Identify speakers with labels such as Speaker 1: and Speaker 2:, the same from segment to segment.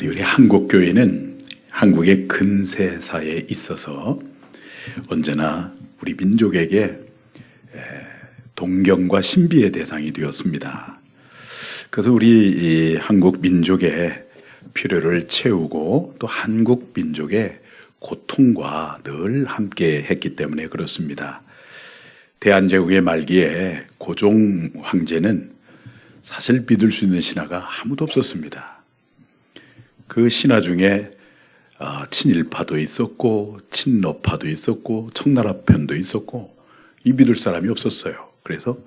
Speaker 1: 우리 한국 교회는 한국의 근세사에 있어서 언제나 우리 민족에게 동경과 신비의 대상이 되었습니다. 그래서 우리 이 한국 민족의 필요를 채우고 또 한국 민족의 고통과 늘 함께 했기 때문에 그렇습니다. 대한제국의 말기에 고종 황제는 사실 믿을 수 있는 신하가 아무도 없었습니다. 그 신하 중에 친일파도 있었고 친러파도 있었고 청나라편도 있었고 이 믿을 사람이 없었어요. 그래서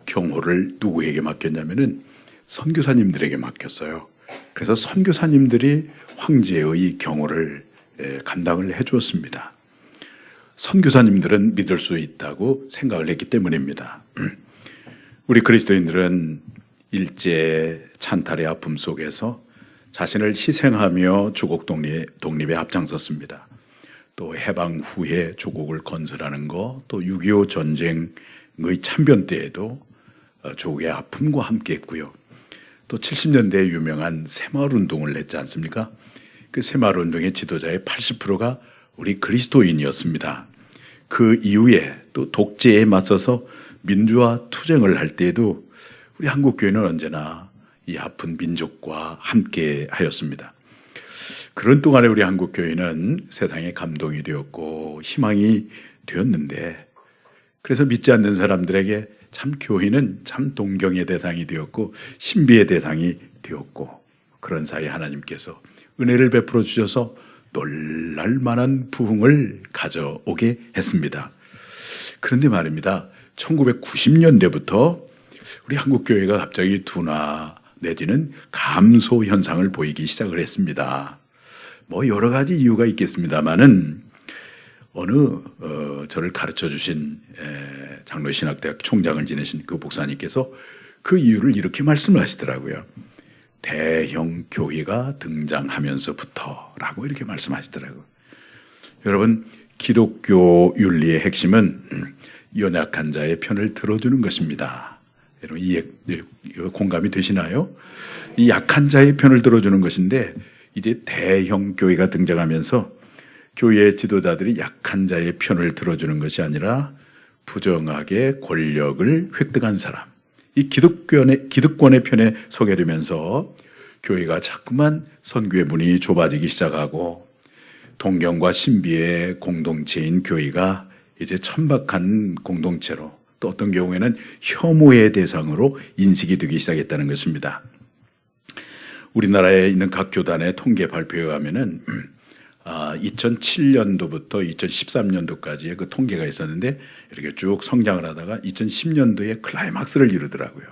Speaker 1: 경호를 누구에게 맡겼냐면은 선교사님들에게 맡겼어요. 그래서 선교사님들이 황제의 경호를 감당을 해주었습니다. 선교사님들은 믿을 수 있다고 생각을 했기 때문입니다. 우리 그리스도인들은 일제 찬탈의 아픔 속에서 자신을 희생하며 조국 독립에 앞장섰습니다. 또 해방 후에 조국을 건설하는 것, 또 6.25 전쟁의 참변 때에도 조국의 아픔과 함께 했고요. 또 70년대에 유명한 새마을운동을 했지 않습니까? 그 새마을운동의 지도자의 80%가 우리 그리스도인이었습니다. 그 이후에 또 독재에 맞서서 민주화 투쟁을 할 때에도 우리 한국교회는 언제나 이 아픈 민족과 함께 하였습니다. 그런 동안에 우리 한국교회는 세상에 감동이 되었고 희망이 되었는데, 그래서 믿지 않는 사람들에게 참 교회는 참 동경의 대상이 되었고 신비의 대상이 되었고, 그런 사이에 하나님께서 은혜를 베풀어 주셔서 놀랄만한 부흥을 가져오게 했습니다. 그런데 말입니다, 1990년대부터 우리 한국교회가 갑자기 둔화 내지는 감소 현상을 보이기 시작을 했습니다. 뭐 여러 가지 이유가 있겠습니다만은 저를 가르쳐 주신 장로신학대학 총장을 지내신 그 목사님께서 그 이유를 이렇게 말씀을 하시더라고요. 대형 교회가 등장하면서부터라고 이렇게 말씀하시더라고요. 여러분, 기독교 윤리의 핵심은 연약한 자의 편을 들어주는 것입니다. 여러분, 공감이 되시나요? 이 약한 자의 편을 들어주는 것인데, 이제 대형 교회가 등장하면서 교회의 지도자들이 약한 자의 편을 들어주는 것이 아니라 부정하게 권력을 획득한 사람, 이 기득권의 편에 서게 되면서 교회가 자꾸만 선교의 문이 좁아지기 시작하고 동경과 신비의 공동체인 교회가 이제 천박한 공동체로, 또 어떤 경우에는 혐오의 대상으로 인식이 되기 시작했다는 것입니다. 우리나라에 있는 각 교단의 통계 발표에 의하면은 2007년도부터 2013년도까지의 그 통계가 있었는데 이렇게 쭉 성장을 하다가 2010년도에 클라이막스를 이루더라고요.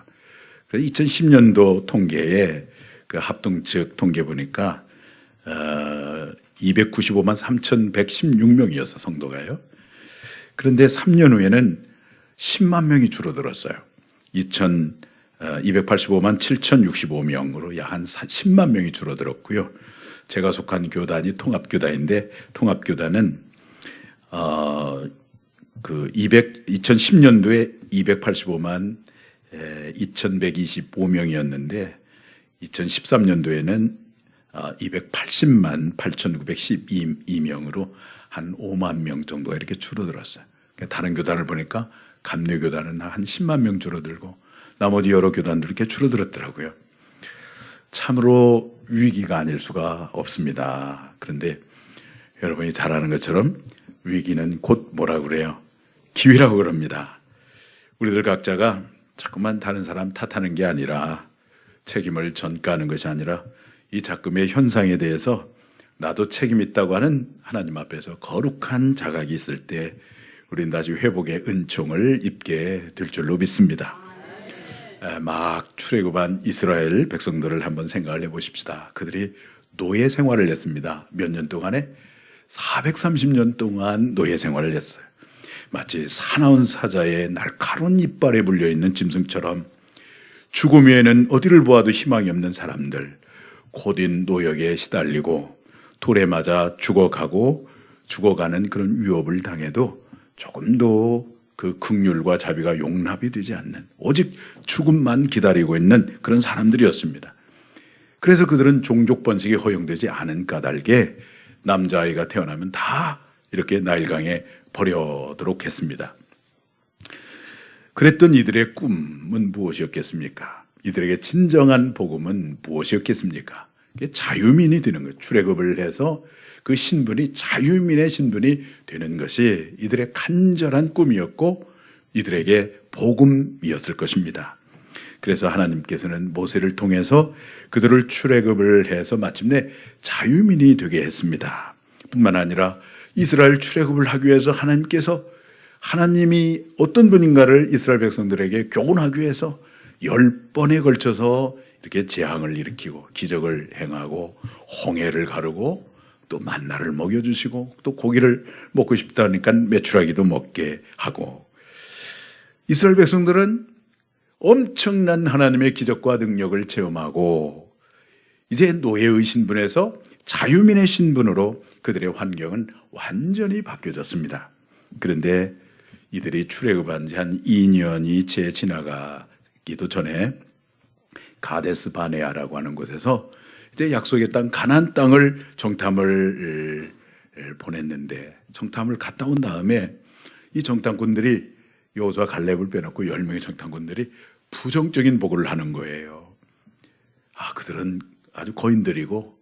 Speaker 1: 그래서 2010년도 통계에 그 합동 측 통계 보니까 295만 3,116명이었어, 성도가요. 그런데 3년 후에는 10만 명이 줄어들었어요. 285만 7,065명으로 약 한 10만 명이 줄어들었고요. 제가 속한 교단이 통합교단인데, 통합교단은 2010년도에 285만 2,125명이었는데 2013년도에는 280만 8,912명으로 한 5만 명 정도가 이렇게 줄어들었어요. 그러니까 다른 교단을 보니까 감리교단은 한 10만 명 줄어들고 나머지 여러 교단들 이렇게 줄어들었더라고요. 참으로 위기가 아닐 수가 없습니다. 그런데 여러분이 잘 아는 것처럼 위기는 곧 뭐라고 그래요? 기회라고 그럽니다. 우리들 각자가 자꾸만 다른 사람 탓하는 게 아니라, 책임을 전가하는 것이 아니라 이 작금의 현상에 대해서 나도 책임 있다고 하는 하나님 앞에서 거룩한 자각이 있을 때 우리는 다시 회복의 은총을 입게 될 줄로 믿습니다. 막 출애굽한 이스라엘 백성들을 한번 생각을 해보십시다. 그들이 노예 생활을 했습니다. 몇 년 동안에 430년 동안 노예 생활을 했어요. 마치 사나운 사자의 날카로운 이빨에 물려있는 짐승처럼 죽음 외에는 어디를 보아도 희망이 없는 사람들, 고된 노역에 시달리고 돌에 맞아 죽어가는 그런 위협을 당해도 조금도 그 긍휼과 자비가 용납이 되지 않는, 오직 죽음만 기다리고 있는 그런 사람들이었습니다. 그래서 그들은 종족 번식이 허용되지 않은 까닭에 남자아이가 태어나면 다 이렇게 나일강에 버려도록 했습니다. 그랬던 이들의 꿈은 무엇이었겠습니까? 이들에게 진정한 복음은 무엇이었겠습니까? 자유민이 되는 거예요. 출애굽을 해서 그 신분이 자유민의 신분이 되는 것이 이들의 간절한 꿈이었고 이들에게 복음이었을 것입니다. 그래서 하나님께서는 모세를 통해서 그들을 출애굽을 해서 마침내 자유민이 되게 했습니다. 뿐만 아니라 이스라엘 출애굽을 하기 위해서 하나님이 어떤 분인가를 이스라엘 백성들에게 교훈하기 위해서 10번에 걸쳐서 이렇게 재앙을 일으키고 기적을 행하고 홍해를 가르고 또 만나를 먹여주시고 또 고기를 먹고 싶다니까 메추라기도 먹게 하고 이스라엘 백성들은 엄청난 하나님의 기적과 능력을 체험하고 이제 노예의 신분에서 자유민의 신분으로 그들의 환경은 완전히 바뀌어졌습니다. 그런데 이들이 출애굽한 지 한 2년이 채 지나가기도 전에 가데스 바네아라고 하는 곳에서 이제 약속의 땅 가나안 땅을 정탐을 보냈는데 정탐을 갔다 온 다음에 이 정탐꾼들이 여호수아 갈렙을 빼놓고 10명의 정탐꾼들이 부정적인 보고를 하는 거예요. 그들은 아주 거인들이고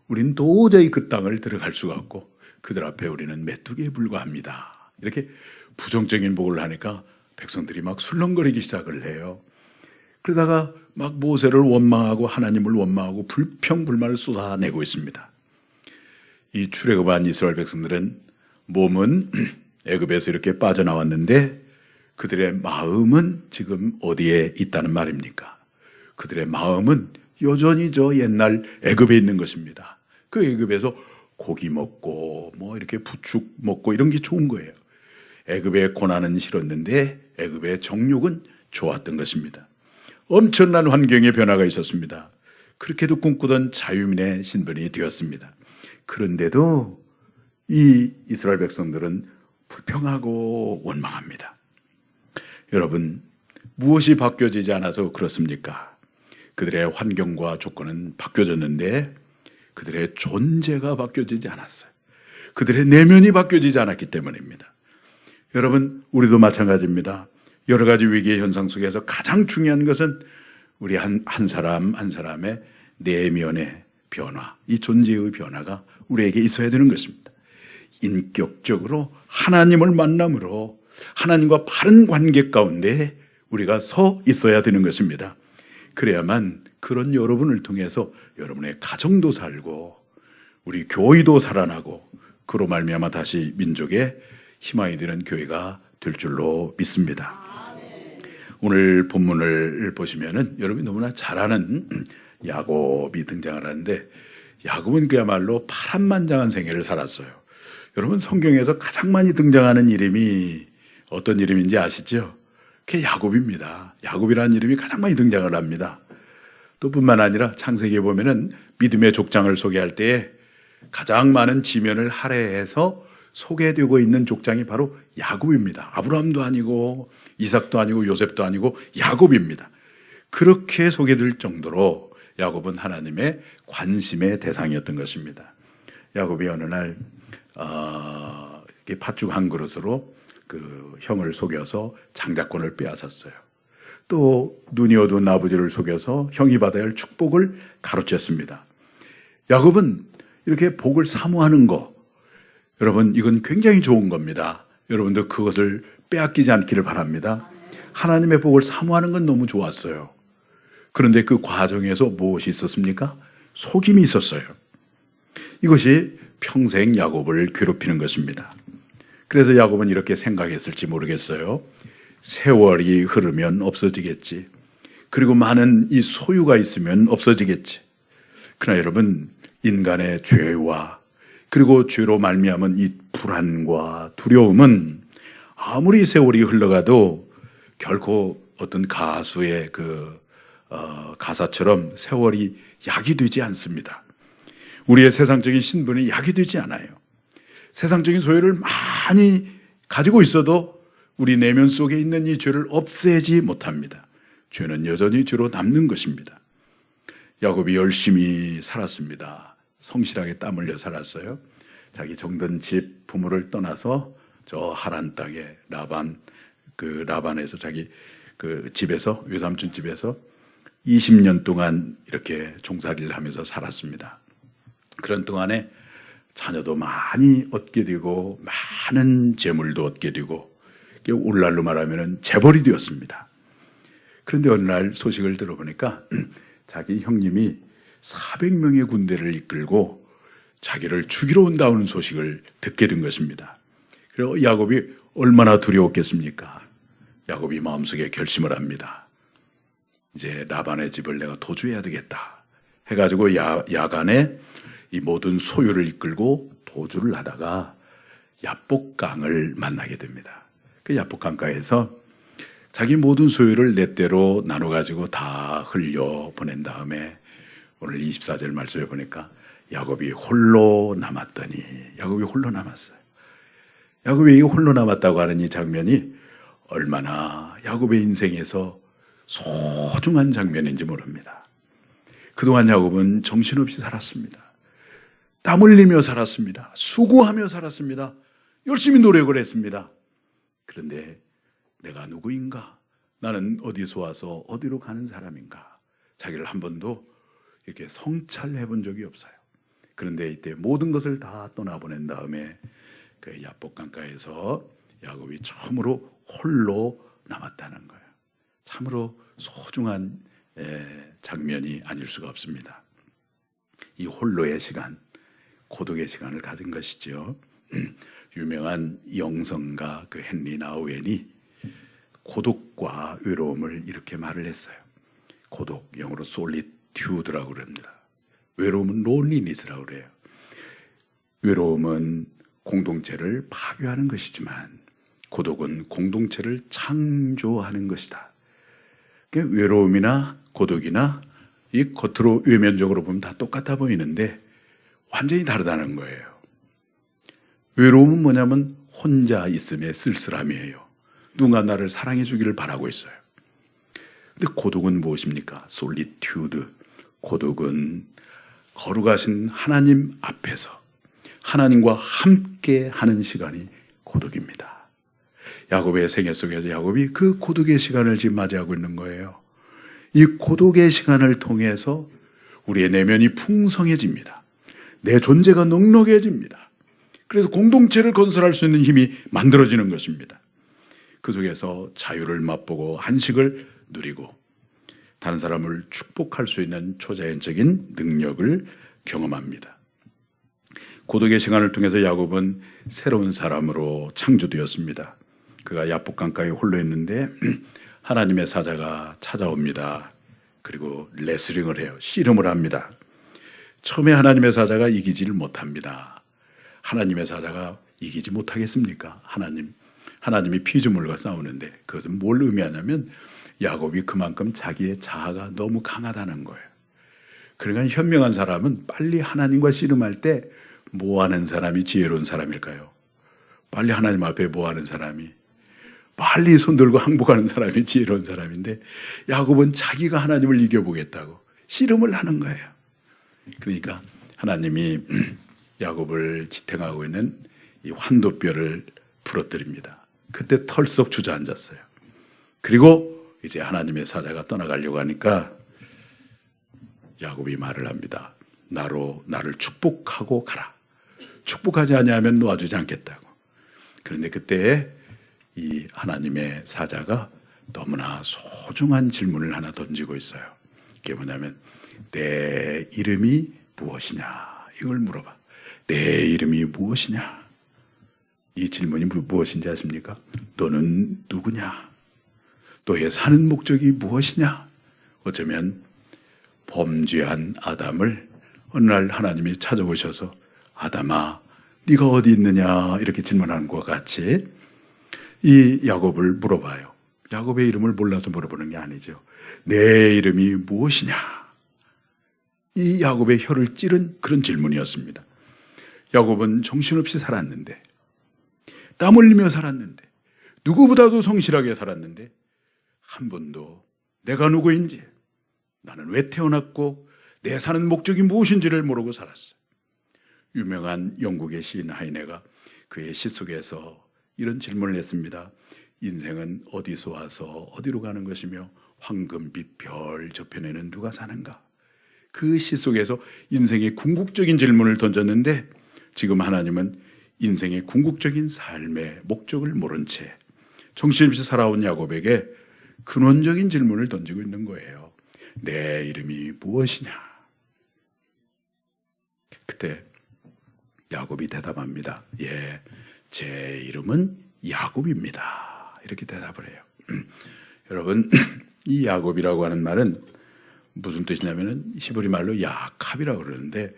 Speaker 1: 우리는 도저히 그 땅을 들어갈 수가 없고 그들 앞에 우리는 메뚜기에 불과합니다. 이렇게 부정적인 보고를 하니까 백성들이 막 술렁거리기 시작을 해요. 그러다가 막 모세를 원망하고 하나님을 원망하고 불평불만을 쏟아내고 있습니다. 이 출애굽한 이스라엘 백성들은 몸은 애굽에서 이렇게 빠져나왔는데 그들의 마음은 지금 어디에 있다는 말입니까? 그들의 마음은 여전히 저 옛날 애굽에 있는 것입니다. 그 애굽에서 고기 먹고 뭐 이렇게 부축 먹고 이런 게 좋은 거예요. 애굽의 고난은 싫었는데 애굽의 정욕은 좋았던 것입니다. 엄청난 환경의 변화가 있었습니다. 그렇게도 꿈꾸던 자유민의 신분이 되었습니다. 그런데도 이 이스라엘 백성들은 불평하고 원망합니다. 여러분, 무엇이 바뀌어지지 않아서 그렇습니까? 그들의 환경과 조건은 바뀌어졌는데 그들의 존재가 바뀌어지지 않았어요. 그들의 내면이 바뀌어지지 않았기 때문입니다. 여러분, 우리도 마찬가지입니다. 여러 가지 위기의 현상 속에서 가장 중요한 것은 우리 한 사람 한 사람의 내면의 변화, 이 존재의 변화가 우리에게 있어야 되는 것입니다. 인격적으로 하나님을 만남으로 하나님과 바른 관계 가운데 우리가 서 있어야 되는 것입니다. 그래야만 그런 여러분을 통해서 여러분의 가정도 살고 우리 교회도 살아나고 그로 말미암아 다시 민족의 희망이 되는 교회가 될 줄로 믿습니다. 오늘 본문을 보시면은 여러분이 너무나 잘 아는 야곱이 등장을 하는데 야곱은 그야말로 파란만장한 생애를 살았어요. 여러분 성경에서 가장 많이 등장하는 이름이 어떤 이름인지 아시죠? 그게 야곱입니다. 야곱이라는 이름이 가장 많이 등장을 합니다. 또 뿐만 아니라 창세기에 보면은 믿음의 족장을 소개할 때에 가장 많은 지면을 할애해서 소개되고 있는 족장이 바로 야곱입니다. 아브라함도 아니고 이삭도 아니고 요셉도 아니고 야곱입니다. 그렇게 소개될 정도로 야곱은 하나님의 관심의 대상이었던 것입니다. 야곱이 어느 날 팥죽 한 그릇으로 그 형을 속여서 장자권을 빼앗았어요. 또 눈이 어두운 아버지를 속여서 형이 받아야 할 축복을 가로챘습니다. 야곱은 이렇게 복을 사모하는 거, 여러분 이건 굉장히 좋은 겁니다. 여러분도 그것을 빼앗기지 않기를 바랍니다. 하나님의 복을 사모하는 건 너무 좋았어요. 그런데 그 과정에서 무엇이 있었습니까? 속임이 있었어요. 이것이 평생 야곱을 괴롭히는 것입니다. 그래서 야곱은 이렇게 생각했을지 모르겠어요. 세월이 흐르면 없어지겠지. 그리고 많은 이 소유가 있으면 없어지겠지. 그러나 여러분, 인간의 죄와 그리고 죄로 말미암은 이 불안과 두려움은 아무리 세월이 흘러가도 결코 어떤 가수의 가사처럼 세월이 약이 되지 않습니다. 우리의 세상적인 신분이 약이 되지 않아요. 세상적인 소유를 많이 가지고 있어도 우리 내면 속에 있는 이 죄를 없애지 못합니다. 죄는 여전히 죄로 남는 것입니다. 야곱이 열심히 살았습니다. 성실하게 땀 흘려 살았어요. 자기 정든 집 부모를 떠나서 저 하란 땅에 라반에서 자기 그 집에서, 외삼촌 집에서 20년 동안 이렇게 종살이를 하면서 살았습니다. 그런 동안에 자녀도 많이 얻게 되고 많은 재물도 얻게 되고 오늘날로 말하면 재벌이 되었습니다. 그런데 어느 날 소식을 들어보니까 자기 형님이 400명의 군대를 이끌고 자기를 죽이러 온다는 소식을 듣게 된 것입니다. 그리고 야곱이 얼마나 두려웠겠습니까? 야곱이 마음속에 결심을 합니다. 이제 라반의 집을 내가 도주해야 되겠다 해가지고 야간에 이 모든 소유를 이끌고 도주를 하다가 야복강을 만나게 됩니다. 그 야복강가에서 자기 모든 소유를 네 대로 나눠가지고 다 흘려 보낸 다음에 오늘 24절 말씀에 보니까 야곱이 홀로 남았더니, 야곱이 홀로 남았어요. 야곱이 홀로 남았다고 하는 이 장면이 얼마나 야곱의 인생에서 소중한 장면인지 모릅니다. 그동안 야곱은 정신없이 살았습니다. 땀 흘리며 살았습니다. 수고하며 살았습니다. 열심히 노력을 했습니다. 그런데 내가 누구인가? 나는 어디서 와서 어디로 가는 사람인가? 자기를 한 번도 이렇게 성찰해 본 적이 없어요. 그런데 이때 모든 것을 다 떠나보낸 다음에 그 야복강가에서 야곱이 처음으로 홀로 남았다는 거예요. 참으로 소중한 장면이 아닐 수가 없습니다. 이 홀로의 시간, 고독의 시간을 가진 것이죠. 유명한 영성가 그 헨리 나우엔이 고독과 외로움을 이렇게 말을 했어요. 고독, 영어로 솔리튜드라고 그럽니다. 외로움은 론리니스라고 그래요. 외로움은 공동체를 파괴하는 것이지만 고독은 공동체를 창조하는 것이다. 외로움이나 고독이나 이 겉으로 외면적으로 보면 다 똑같아 보이는데 완전히 다르다는 거예요. 외로움은 뭐냐면 혼자 있음의 쓸쓸함이에요. 누군가 나를 사랑해 주기를 바라고 있어요. 근데 고독은 무엇입니까? 솔리튜드. 고독은 거룩하신 하나님 앞에서 하나님과 함께 하는 시간이 고독입니다. 야곱의 생애 속에서 야곱이 그 고독의 시간을 지금 맞이하고 있는 거예요. 이 고독의 시간을 통해서 우리의 내면이 풍성해집니다. 내 존재가 넉넉해집니다. 그래서 공동체를 건설할 수 있는 힘이 만들어지는 것입니다. 그 속에서 자유를 맛보고 한식을 누리고 다른 사람을 축복할 수 있는 초자연적인 능력을 경험합니다. 고독의 시간을 통해서 야곱은 새로운 사람으로 창조되었습니다. 그가 야복강가에 홀로 있는데 하나님의 사자가 찾아옵니다. 그리고 레슬링을 해요. 씨름을 합니다. 처음에 하나님의 사자가 이기지를 못합니다. 하나님의 사자가 이기지 못하겠습니까? 하나님이 피조물과 싸우는데 그것은 뭘 의미하냐면 야곱이 그만큼 자기의 자아가 너무 강하다는 거예요. 그러니까 현명한 사람은 빨리 하나님과 씨름할 때 뭐 하는 사람이 지혜로운 사람일까요? 빨리 하나님 앞에 뭐 하는 사람이, 빨리 손 들고 항복하는 사람이 지혜로운 사람인데 야곱은 자기가 하나님을 이겨보겠다고 씨름을 하는 거예요. 그러니까 하나님이 야곱을 지탱하고 있는 이 환도뼈를 부러뜨립니다. 그때 털썩 주저앉았어요. 그리고 이제 하나님의 사자가 떠나가려고 하니까 야곱이 말을 합니다. 나를 축복하고 가라. 축복하지 아니하면 놓아주지 않겠다고. 그런데 그때 이 하나님의 사자가 너무나 소중한 질문을 하나 던지고 있어요. 그게 뭐냐면 내 이름이 무엇이냐, 이걸 물어봐. 내 이름이 무엇이냐? 이 질문이 무엇인지 아십니까? 너는 누구냐? 너의 사는 목적이 무엇이냐? 어쩌면 범죄한 아담을 어느 날 하나님이 찾아오셔서 아담아, 네가 어디 있느냐? 이렇게 질문하는 것과 같이 이 야곱을 물어봐요. 야곱의 이름을 몰라서 물어보는 게 아니죠. 내 이름이 무엇이냐? 이 야곱의 혀를 찌른 그런 질문이었습니다. 야곱은 정신없이 살았는데, 땀 흘리며 살았는데, 누구보다도 성실하게 살았는데 한 번도 내가 누구인지, 나는 왜 태어났고 내 사는 목적이 무엇인지를 모르고 살았어요. 유명한 영국의 시인 하이네가 그의 시 속에서 이런 질문을 했습니다. 인생은 어디서 와서 어디로 가는 것이며 황금빛 별 저편에는 누가 사는가? 그 시 속에서 인생의 궁극적인 질문을 던졌는데 지금 하나님은 인생의 궁극적인 삶의 목적을 모른 채 정신없이 살아온 야곱에게 근원적인 질문을 던지고 있는 거예요. 내 이름이 무엇이냐? 그때 야곱이 대답합니다. 예, 제 이름은 야곱입니다. 이렇게 대답을 해요. 여러분, 이 야곱이라고 하는 말은 무슨 뜻이냐면은 히브리 말로 야캅이라고 그러는데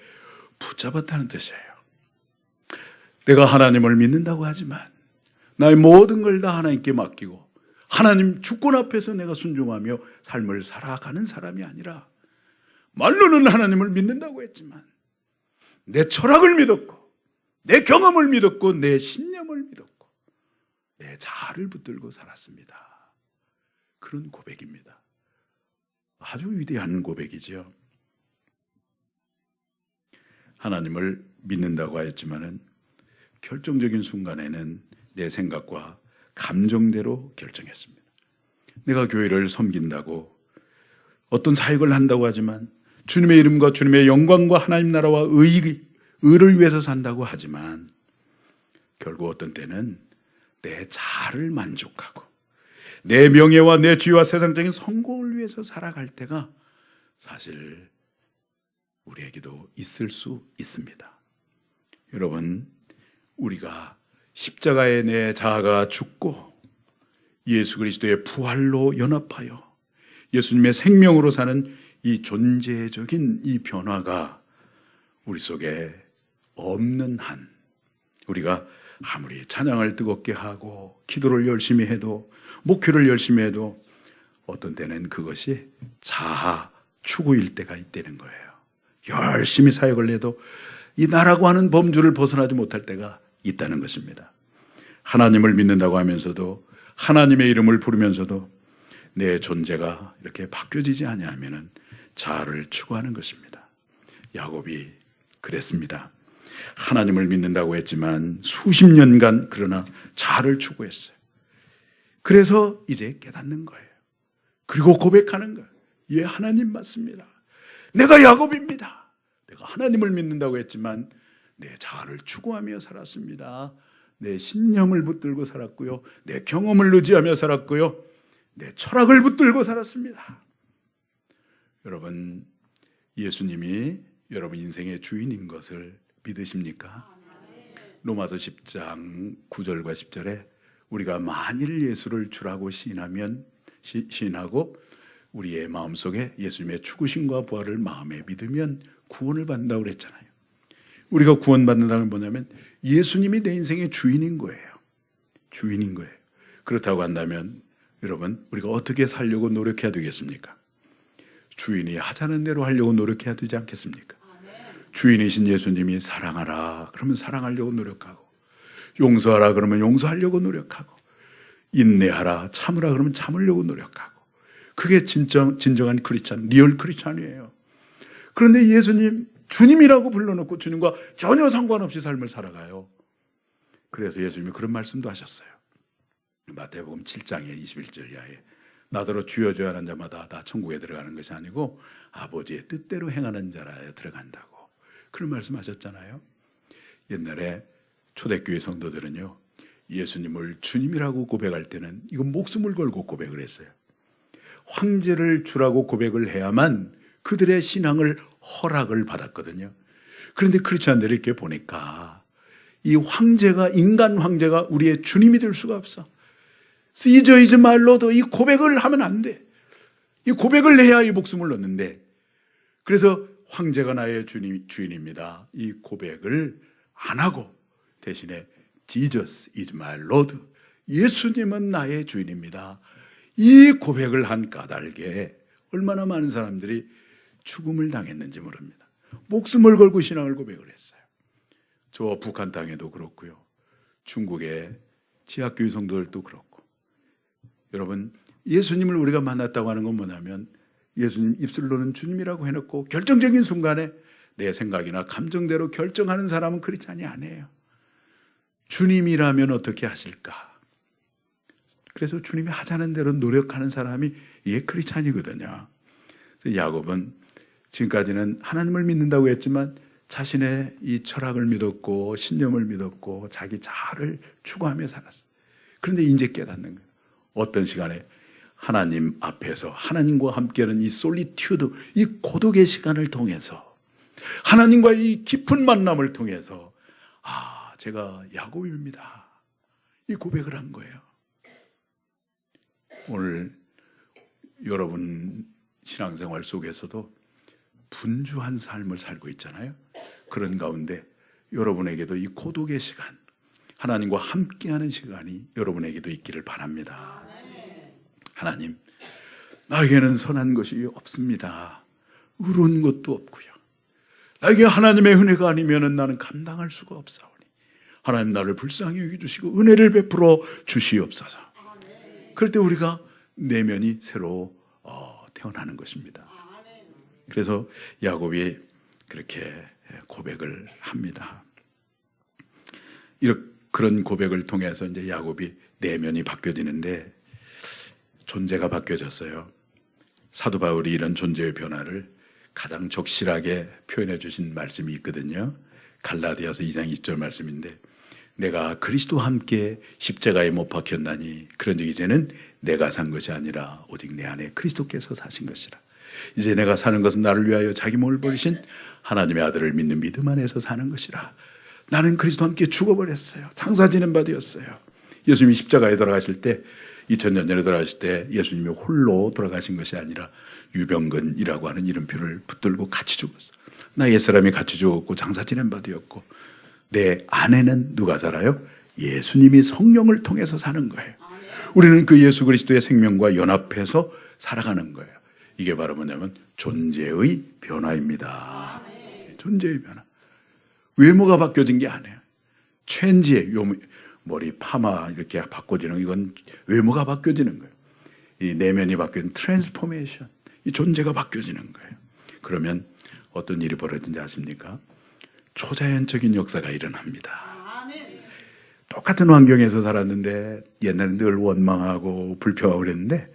Speaker 1: 붙잡았다는 뜻이에요. 내가 하나님을 믿는다고 하지만 나의 모든 걸 다 하나님께 맡기고 하나님 주권 앞에서 내가 순종하며 삶을 살아가는 사람이 아니라 말로는 하나님을 믿는다고 했지만 내 철학을 믿었고 내 경험을 믿었고 내 신념을 믿었고 내 자아를 붙들고 살았습니다. 그런 고백입니다. 아주 위대한 고백이죠. 하나님을 믿는다고 하였지만은 결정적인 순간에는 내 생각과 감정대로 결정했습니다. 내가 교회를 섬긴다고 어떤 사역을 한다고 하지만 주님의 이름과 주님의 영광과 하나님 나라와 의를 위해서 산다고 하지만 결국 어떤 때는 내 자아를 만족하고 내 명예와 내 지위와 세상적인 성공을 위해서 살아갈 때가 사실 우리에게도 있을 수 있습니다. 여러분, 우리가 십자가에 내 자아가 죽고 예수 그리스도의 부활로 연합하여 예수님의 생명으로 사는 이 존재적인 이 변화가 우리 속에 없는 한 우리가 아무리 찬양을 뜨겁게 하고 기도를 열심히 해도 목회를 열심히 해도 어떤 때는 그것이 자아 추구일 때가 있다는 거예요. 열심히 사역을 해도 이 나라고 하는 범주를 벗어나지 못할 때가 있다는 것입니다. 하나님을 믿는다고 하면서도 하나님의 이름을 부르면서도 내 존재가 이렇게 바뀌어지지 아니하면은 자아를 추구하는 것입니다. 야곱이 그랬습니다. 하나님을 믿는다고 했지만 수십 년간 그러나 자아를 추구했어요. 그래서 이제 깨닫는 거예요. 그리고 고백하는 거예요. 예, 하나님 맞습니다. 내가 야곱입니다. 내가 하나님을 믿는다고 했지만 내 자아를 추구하며 살았습니다. 내 신념을 붙들고 살았고요. 내 경험을 의지하며 살았고요. 내 철학을 붙들고 살았습니다. 여러분, 예수님이 여러분 인생의 주인인 것을 믿으십니까? 로마서 10장 9절과 10절에 우리가 만일 예수를 주라고 시인하고 우리의 마음속에 예수님의 죽으심과 부활을 마음에 믿으면 구원을 받는다고 그랬잖아요. 우리가 구원받는다는 건 뭐냐면 예수님이 내 인생의 주인인 거예요. 주인인 거예요. 그렇다고 한다면 여러분, 우리가 어떻게 살려고 노력해야 되겠습니까? 주인이 하자는 대로 하려고 노력해야 되지 않겠습니까? 주인이신 예수님이 사랑하라 그러면 사랑하려고 노력하고, 용서하라 그러면 용서하려고 노력하고, 인내하라 참으라 그러면 참으려고 노력하고, 그게 진정한 크리스찬, 리얼 크리스찬이에요. 그런데 예수님 주님이라고 불러놓고 주님과 전혀 상관없이 삶을 살아가요. 그래서 예수님이 그런 말씀도 하셨어요. 마태복음 7장의 21절 이하에 나더러 주여 주여 하는 자마다 다 천국에 들어가는 것이 아니고 아버지의 뜻대로 행하는 자라에 들어간다고 그런 말씀하셨잖아요. 옛날에 초대교회 성도들은요, 예수님을 주님이라고 고백할 때는 이건 목숨을 걸고 고백을 했어요. 황제를 주라고 고백을 해야만 그들의 신앙을 허락을 받았거든요. 그런데 크리스찬들이 이렇게 보니까 이 황제가, 인간 황제가 우리의 주님이 될 수가 없어. 시저 이즈 마이 로드, 이 고백을 하면 안 돼. 이 고백을 해야 이 목숨을 얻는데, 그래서 황제가 나의 주인입니다, 이 고백을 안 하고 대신에 Jesus is my Lord, 예수님은 나의 주인입니다, 이 고백을 한 까닭에 얼마나 많은 사람들이 죽음을 당했는지 모릅니다. 목숨을 걸고 신앙을 고백을 했어요. 저 북한 땅에도 그렇고요, 중국의 지하교회 성도들도 그렇고. 여러분, 예수님을 우리가 만났다고 하는 건 뭐냐면 예수님 입술로는 주님이라고 해놓고 결정적인 순간에 내 생각이나 감정대로 결정하는 사람은 크리스찬이 아니에요. 주님이라면 어떻게 하실까? 그래서 주님이 하자는 대로 노력하는 사람이 이게 크리스찬이거든요. 그래서 야곱은 지금까지는 하나님을 믿는다고 했지만 자신의 이 철학을 믿었고 신념을 믿었고 자기 자아를 추구하며 살았어요. 그런데 이제 깨닫는 거예요. 어떤 시간에 하나님 앞에서 하나님과 함께하는 이 솔리튜드, 이 고독의 시간을 통해서 하나님과 이 깊은 만남을 통해서 제가 야곱입니다. 이 고백을 한 거예요. 오늘 여러분 신앙생활 속에서도 분주한 삶을 살고 있잖아요. 그런 가운데 여러분에게도 이 고독의 시간, 하나님과 함께하는 시간이 여러분에게도 있기를 바랍니다. 하나님, 나에게는 선한 것이 없습니다. 의로운 것도 없고요. 나에게 하나님의 은혜가 아니면 나는 감당할 수가 없사오니 하나님 나를 불쌍히 여겨주시고 은혜를 베풀어 주시옵소서. 그럴 때 우리가 내면이 새로 태어나는 것입니다. 그래서 야곱이 그렇게 고백을 합니다. 그런 고백을 통해서 이제 야곱이 내면이 바뀌어지는데 존재가 바뀌어졌어요. 사도 바울이 이런 존재의 변화를 가장 적실하게 표현해 주신 말씀이 있거든요. 갈라디아서 2장 20절 말씀인데 내가 그리스도와 함께 십자가에 못 박혔나니 그런즉 이제는 내가 산 것이 아니라 오직 내 안에 그리스도께서 사신 것이라. 이제 내가 사는 것은 나를 위하여 자기 몸을 버리신 하나님의 아들을 믿는 믿음 안에서 사는 것이라. 나는 그리스도와 함께 죽어버렸어요. 장사 지는 바 되었어요. 예수님이 십자가에 돌아가실 때 2000년 전에 돌아가실 때 예수님이 홀로 돌아가신 것이 아니라 유병근이라고 하는 이름표를 붙들고 같이 죽었어. 나 옛사람이 같이 죽었고 장사 지낸 바 되었고 내 안에는 누가 살아요? 예수님이 성령을 통해서 사는 거예요. 우리는 그 예수 그리스도의 생명과 연합해서 살아가는 거예요. 이게 바로 뭐냐면 존재의 변화입니다. 존재의 변화. 외모가 바뀌어진 게 아니에요. 체인지에 머리 파마 이렇게 바꿔지는 이건 외모가 바뀌어지는 거예요. 이 내면이 바뀌는 트랜스포메이션, 이 존재가 바뀌어지는 거예요. 그러면 어떤 일이 벌어진지 아십니까? 초자연적인 역사가 일어납니다. 똑같은 환경에서 살았는데 옛날에 늘 원망하고 불평하고 그랬는데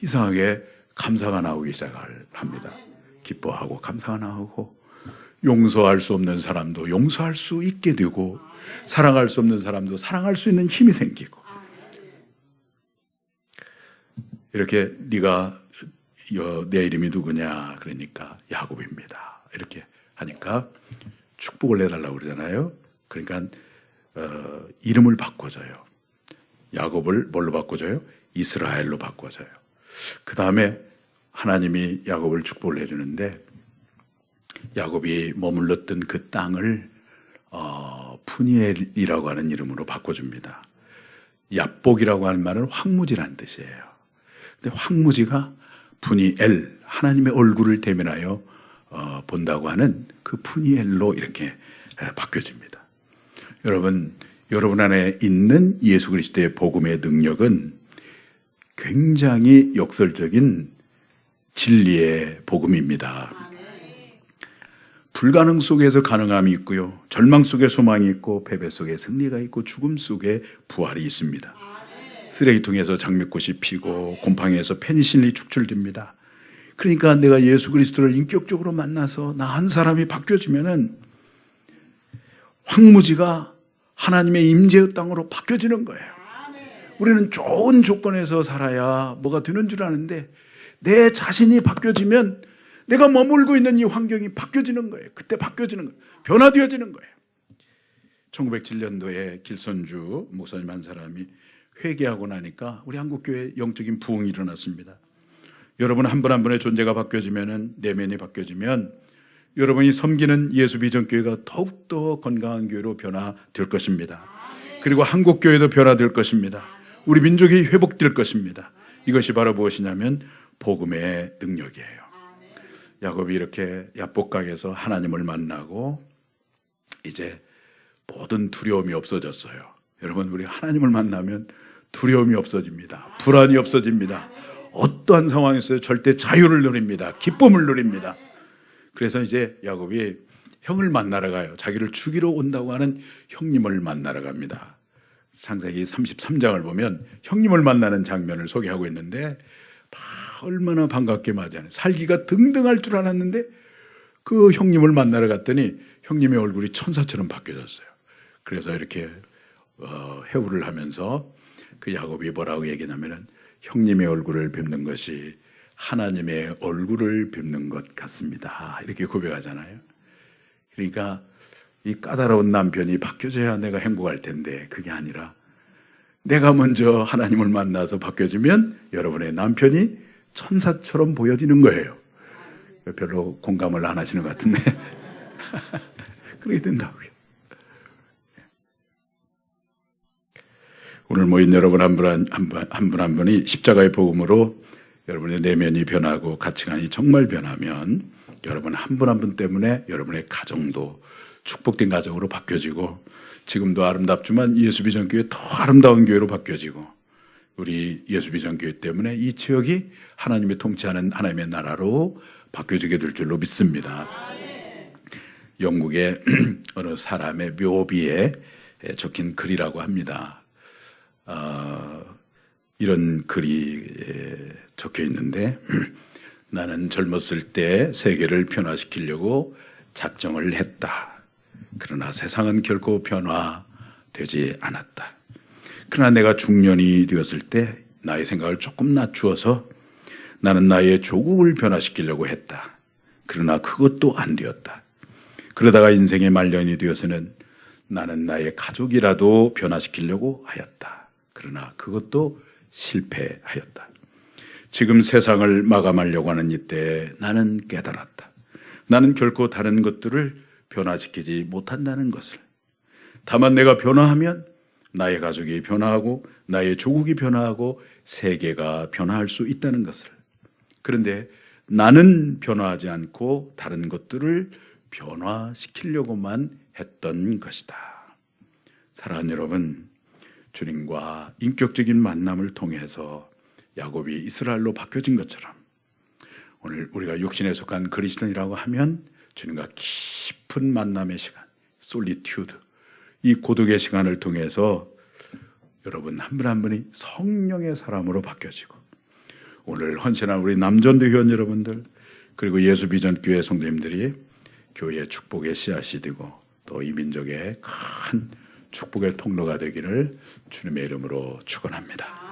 Speaker 1: 이상하게 감사가 나오기 시작을 합니다. 기뻐하고 감사가 나오고 용서할 수 없는 사람도 용서할 수 있게 되고 사랑할 수 없는 사람도 사랑할 수 있는 힘이 생기고 이렇게 네가 내 이름이 누구냐 그러니까 야곱입니다. 이렇게 하니까 축복을 내달라고 그러잖아요. 그러니까 이름을 바꿔줘요. 야곱을 뭘로 바꿔줘요? 이스라엘로 바꿔줘요. 그 다음에 하나님이 야곱을 축복을 해주는데 야곱이 머물렀던 그 땅을 푸니엘이라고 하는 이름으로 바꿔줍니다. 야복이라고 하는 말은 황무지란 뜻이에요. 근데 황무지가 푸니엘, 하나님의 얼굴을 대면하여 본다고 하는 그 푸니엘로 이렇게 바뀌어집니다. 여러분 안에 있는 예수 그리스도의 복음의 능력은 굉장히 역설적인 진리의 복음입니다. 불가능 속에서 가능함이 있고요. 절망 속에 소망이 있고 패배 속에 승리가 있고 죽음 속에 부활이 있습니다. 쓰레기통에서 장미꽃이 피고 곰팡이에서 페니실린이 축출됩니다. 그러니까 내가 예수 그리스도를 인격적으로 만나서 나 한 사람이 바뀌어지면은 황무지가 하나님의 임재의 땅으로 바뀌어지는 거예요. 우리는 좋은 조건에서 살아야 뭐가 되는 줄 아는데 내 자신이 바뀌어지면 내가 머물고 있는 이 환경이 바뀌어지는 거예요. 그때 바뀌어지는 거예요. 변화되어지는 거예요. 1907년도에 길선주 목사님 한 사람이 회개하고 나니까 우리 한국교회에 영적인 부흥이 일어났습니다. 여러분 한 분 한 분의 존재가 바뀌어지면 내면이 바뀌어지면 여러분이 섬기는 예수 비전교회가 더욱더 건강한 교회로 변화될 것입니다. 그리고 한국교회도 변화될 것입니다. 우리 민족이 회복될 것입니다. 이것이 바로 무엇이냐면 복음의 능력이에요. 야곱이 이렇게 야복강에서 하나님을 만나고 이제 모든 두려움이 없어졌어요. 여러분 우리 하나님을 만나면 두려움이 없어집니다. 불안이 없어집니다. 어떠한 상황에서 절대 자유를 누립니다. 기쁨을 누립니다. 그래서 이제 야곱이 형을 만나러 가요. 자기를 죽이러 온다고 하는 형님을 만나러 갑니다. 창세기 33장을 보면 형님을 만나는 장면을 소개하고 있는데 얼마나 반갑게 맞이하는, 살기가 등등할 줄 알았는데 그 형님을 만나러 갔더니 형님의 얼굴이 천사처럼 바뀌어졌어요. 그래서 이렇게 해우를 하면서 그 야곱이 뭐라고 얘기하냐면은 형님의 얼굴을 뵙는 것이 하나님의 얼굴을 뵙는 것 같습니다. 이렇게 고백하잖아요. 그러니까 이 까다로운 남편이 바뀌어져야 내가 행복할 텐데 그게 아니라 내가 먼저 하나님을 만나서 바뀌어지면 여러분의 남편이 천사처럼 보여지는 거예요. 별로 공감을 안 하시는 것 같은데 그렇게 된다고요. 오늘 모인 여러분 한 분 한 분이 십자가의 복음으로 여러분의 내면이 변하고 가치관이 정말 변하면 여러분 한 분 한 분 때문에 여러분의 가정도 축복된 가정으로 바뀌어지고 지금도 아름답지만 예수비전교회 더 아름다운 교회로 바뀌어지고 우리 예수비전교회 때문에 이 지역이 하나님이 통치하는 하나님의 나라로 바뀌어지게 될 줄로 믿습니다. 영국의 어느 사람의 묘비에 적힌 글이라고 합니다. 이런 글이 적혀 있는데 나는 젊었을 때 세계를 변화시키려고 작정을 했다. 그러나 세상은 결코 변화되지 않았다. 그러나 내가 중년이 되었을 때 나의 생각을 조금 낮추어서 나는 나의 조국을 변화시키려고 했다. 그러나 그것도 안 되었다. 그러다가 인생의 말년이 되어서는 나는 나의 가족이라도 변화시키려고 하였다. 그러나 그것도 실패하였다. 지금 세상을 마감하려고 하는 이때 나는 깨달았다. 나는 결코 다른 것들을 변화시키지 못한다는 것을. 다만 내가 변화하면 나의 가족이 변화하고 나의 조국이 변화하고 세계가 변화할 수 있다는 것을. 그런데 나는 변화하지 않고 다른 것들을 변화시키려고만 했던 것이다. 사랑하는 여러분, 주님과 인격적인 만남을 통해서 야곱이 이스라엘로 바뀌어진 것처럼 오늘 우리가 육신에 속한 그리스도인이라고 하면 주님과 깊은 만남의 시간, 솔리튜드, 이 고독의 시간을 통해서 여러분 한 분 한 분이 성령의 사람으로 바뀌어지고 오늘 헌신한 우리 남전도 회원 여러분들 그리고 예수비전교회 성도님들이 교회의 축복의 씨앗이 되고 또 이 민족의 큰 축복의 통로가 되기를 주님의 이름으로 축원합니다.